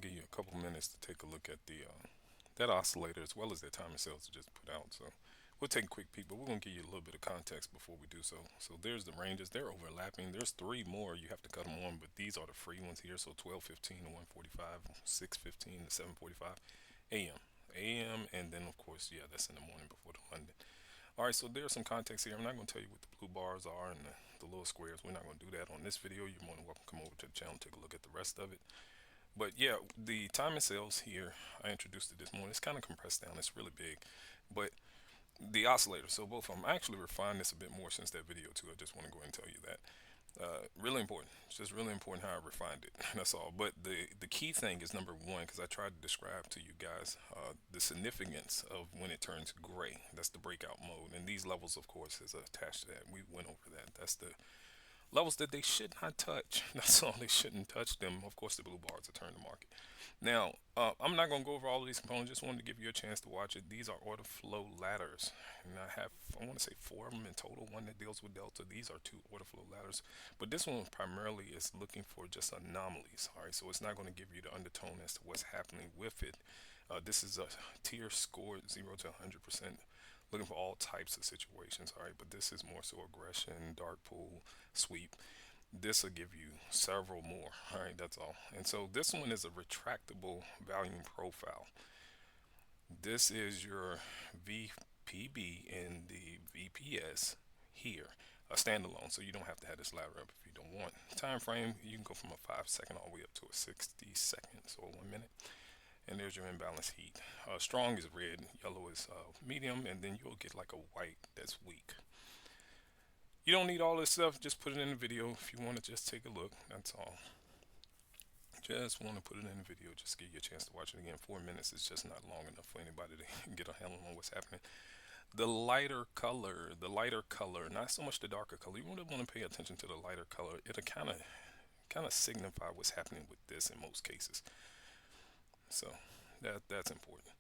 to give you a couple minutes to take a look at the that oscillator as well as their timing cells to just put out. So we'll take a quick peek, but we're going to give you a little bit of context before we do so. So there's the ranges. They're overlapping. There's three more you have to cut them on, but these are the free ones here. So 12:15 to 1:45, 6:15 to 7:45 a.m. a.m. And then of course, yeah, that's in the morning before the London. All right, so there's some context here. I'm not going to tell you what the blue bars are and the little squares. We're not going to do that on this video. You're more than welcome to come over to the channel and take a look at the rest of it. But yeah, the timing cells here, I introduced it this morning. It's kind of compressed down. It's really big. But the oscillator, so both of them, I actually refined this a bit more since that video too. I just want to go ahead and tell you that. Really important. It's just really important how I refined it. That's all. But the key thing is number one, because I tried to describe to you guys the significance of when it turns gray. That's the breakout mode. And these levels, of course, is attached to that. We went over that. That's the levels that they should not touch. That's all. They shouldn't touch them. Of course, the blue bars are turn to market. Now, I'm not going to go over all of these components. Just wanted to give you a chance to watch it. These are order flow ladders, and I want to say four of them in total. One that deals with delta. These are two order flow ladders, but this one primarily is looking for just anomalies. All right, so it's not going to give you the undertone as to what's happening with it. This is a tier scored 0 to 100%, looking for all types of situations. All right, but this is more so aggression, dark pool, sweep. This will give you several more. All right, that's all. And so this one is a retractable volume profile. This is your VPB in the VPS here, a standalone, so you don't have to have this ladder up if you don't want. Time frame, you can go from a 5 second all the way up to a 60 seconds or 1 minute. And there's your imbalance heat. Strong is red, yellow is medium, and then you'll get like a white that's weak. You don't need all this stuff. Just put it in the video if you want to just take a look. That's all. Just want to put it in the video. Just give you a chance to watch it again. 4 minutes is just not long enough for anybody to get a handle on what's happening. The lighter color, not so much the darker color. You really want to pay attention to the lighter color. It'll kind of signify what's happening with this in most cases. So that's important.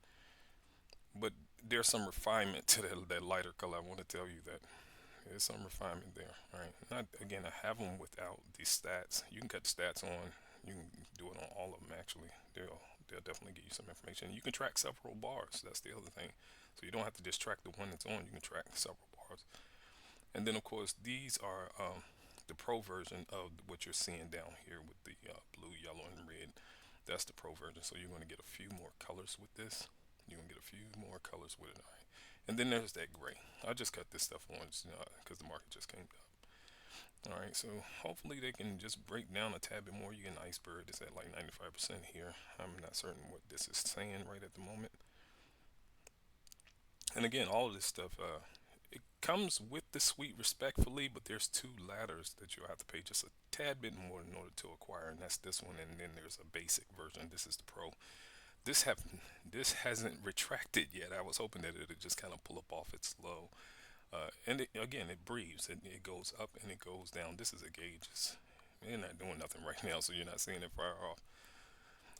But there's some refinement to that lighter color. I want to tell you that. There's some refinement there. All right. Not again. I have them without the stats. You can cut the stats on. You can do it on all of them. Actually, they'll definitely give you some information. You can track several bars. That's the other thing. So you don't have to just track the one that's on. You can track several bars. And then of course these are the pro version of what you're seeing down here with the blue, yellow, and red. That's the pro version. So you're going to get a few more colors with this. You're going to get a few more colors with it. All right. And then there's that gray. I just cut this stuff on because the market just came up. All right, so hopefully they can just break down a tad bit more. You get an iceberg. It's at like 95% here. I'm not certain what this is saying right at the moment. And again, all of this stuff, it comes with the suite respectfully, but there's two ladders that you'll have to pay just a tad bit more in order to acquire, and that's this one. And then there's a basic version. This is the pro. This hasn't retracted yet. I was hoping that it would just kind of pull up off its low. And again, it breathes. It goes up and it goes down. This is a gauge. You're not doing nothing right now, so you're not seeing it fire off.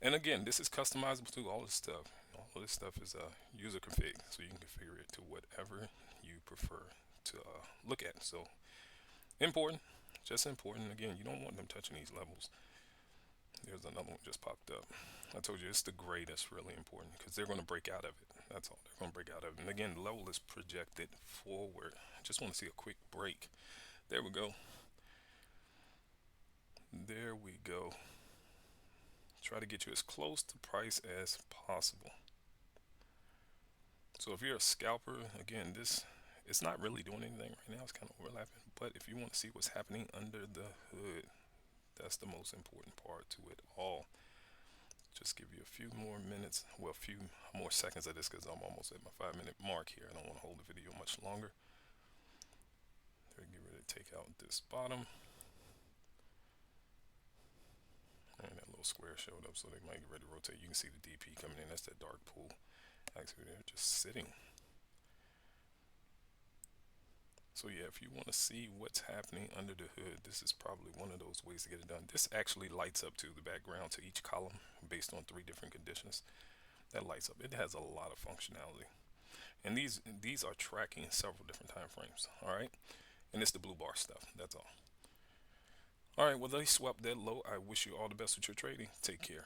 And again, this is customizable too. All this stuff. All of this stuff is user config, so you can configure it to whatever you prefer to look at. So important, just important. Again, you don't want them touching these levels. There's another one just popped up. I told you it's the gray that's really important because they're going to break out of it. That's all. They're going to break out of it. And again, the level is projected forward. I just want to see a quick break. There we go. There we go. Try to get you as close to price as possible. So if you're a scalper, again, it's not really doing anything right now. It's kind of overlapping. But if you want to see what's happening under the hood, that's the most important part to it all. Just give you a few more minutes, well, a few more seconds of this because I'm almost at my 5 minute mark here. I don't want to hold the video much longer. There, get ready to take out this bottom. And that little square showed up, so they might get ready to rotate. You can see the DP coming in. That's that dark pool. Actually, they're just sitting. So yeah, if you want to see what's happening under the hood, this is probably one of those ways to get it done. This actually lights up to the background to each column based on 3 different conditions. That lights up. It has a lot of functionality. And these are tracking several different time frames. All right. And it's the blue bar stuff. That's all. All right. Well, they swapped that low. I wish you all the best with your trading. Take care.